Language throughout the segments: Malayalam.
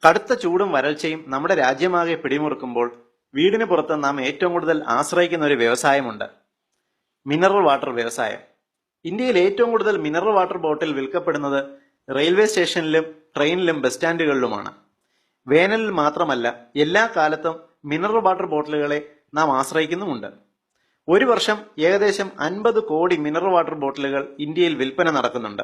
കടുത്ത ചൂടും വരൾച്ചയും നമ്മുടെ രാജ്യമാകെ പിടിമുറുക്കുമ്പോൾ വീടിന് പുറത്ത് നാം ഏറ്റവും കൂടുതൽ ആശ്രയിക്കുന്ന ഒരു വ്യവസായമുണ്ട്, മിനറൽ വാട്ടർ വ്യവസായം. ഇന്ത്യയിൽ ഏറ്റവും കൂടുതൽ മിനറൽ വാട്ടർ ബോട്ടിൽ വിൽക്കപ്പെടുന്നത് റെയിൽവേ സ്റ്റേഷനിലും ട്രെയിനിലും ബസ് സ്റ്റാൻഡുകളിലുമാണ്. വേനലിൽ മാത്രമല്ല, എല്ലാ കാലത്തും മിനറൽ വാട്ടർ ബോട്ടിലുകളെ നാം ആശ്രയിക്കുന്നുമുണ്ട്. ഒരു വർഷം ഏകദേശം 50 കോടി മിനറൽ വാട്ടർ ബോട്ടിലുകൾ ഇന്ത്യയിൽ വിൽപ്പന നടക്കുന്നുണ്ട്.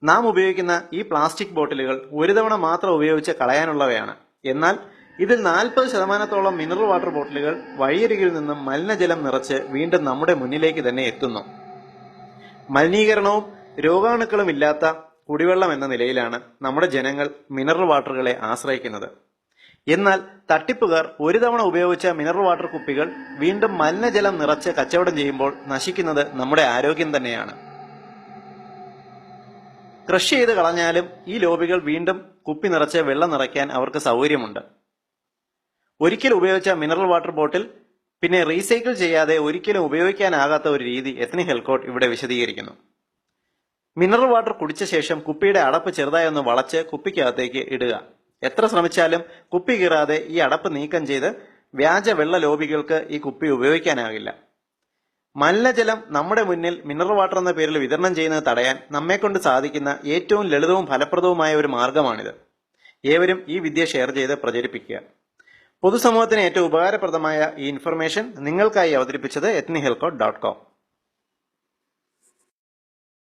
നാം ഉപയോഗിക്കുന്ന ഈ പ്ലാസ്റ്റിക് ബോട്ടിലുകൾ ഒരു തവണ മാത്രം ഉപയോഗിച്ച് കളയാനുള്ളവയാണ്. എന്നാൽ ഇതിൽ 40% മിനറൽ വാട്ടർ ബോട്ടിലുകൾ വഴിയരികിൽ നിന്നും മലിനജലം നിറച്ച് വീണ്ടും നമ്മുടെ മുന്നിലേക്ക് തന്നെ എത്തുന്നു. മലിനീകരണവും രോഗാണുക്കളും ഇല്ലാത്ത കുടിവെള്ളം എന്ന നിലയിലാണ് നമ്മുടെ ജനങ്ങൾ മിനറൽ വാട്ടറുകളെ ആശ്രയിക്കുന്നത്. എന്നാൽ തട്ടിപ്പുകാർ ഒരു തവണ ഉപയോഗിച്ച മിനറൽ വാട്ടർ കുപ്പികൾ വീണ്ടും മലിനജലം നിറച്ച് കച്ചവടം ചെയ്യുമ്പോൾ നശിക്കുന്നത് നമ്മുടെ ആരോഗ്യം തന്നെയാണ്. ക്രഷ് ചെയ്ത് കളഞ്ഞാലും ഈ ലോബികൾ വീണ്ടും കുപ്പി നിറച്ച് വെള്ളം നിറയ്ക്കാൻ അവർക്ക് സൗകര്യമുണ്ട്. ഒരിക്കൽ ഉപയോഗിച്ച മിനറൽ വാട്ടർ ബോട്ടിൽ പിന്നെ റീസൈക്കിൾ ചെയ്യാതെ ഒരിക്കലും ഉപയോഗിക്കാനാകാത്ത ഒരു രീതി എത്നിക് ഹെൽത്ത് കോഡ് ഇവിടെ വിശദീകരിക്കുന്നു. മിനറൽ വാട്ടർ കുടിച്ച ശേഷം കുപ്പിയുടെ അടപ്പ് ചെറുതായി ഒന്ന് വളച്ച് കുപ്പിക്കകത്തേക്ക് ഇടുക. എത്ര ശ്രമിച്ചാലും കുപ്പി കീറാതെ ഈ അടപ്പ് നീക്കം ചെയ്ത് വ്യാജ വെള്ള ലോബികൾക്ക് ഈ കുപ്പി ഉപയോഗിക്കാനാകില്ല. മലിനജലം നമ്മുടെ മുന്നിൽ മിനറൽ വാട്ടർ എന്ന പേരിൽ വിതരണം ചെയ്യുന്നത് തടയാൻ നമ്മെക്കൊണ്ട് സാധിക്കുന്ന ഏറ്റവും ലളിതവും ഫലപ്രദവുമായ ഒരു മാർഗമാണിത്. ഏവരും ഈ വിദ്യ ഷെയർ ചെയ്ത് പ്രചരിപ്പിക്കുക. പൊതുസമൂഹത്തിന് ഏറ്റവും ഉപകാരപ്രദമായ ഈ ഇൻഫർമേഷൻ നിങ്ങൾക്കായി അവതരിപ്പിച്ചത് ethnichealthcode.com.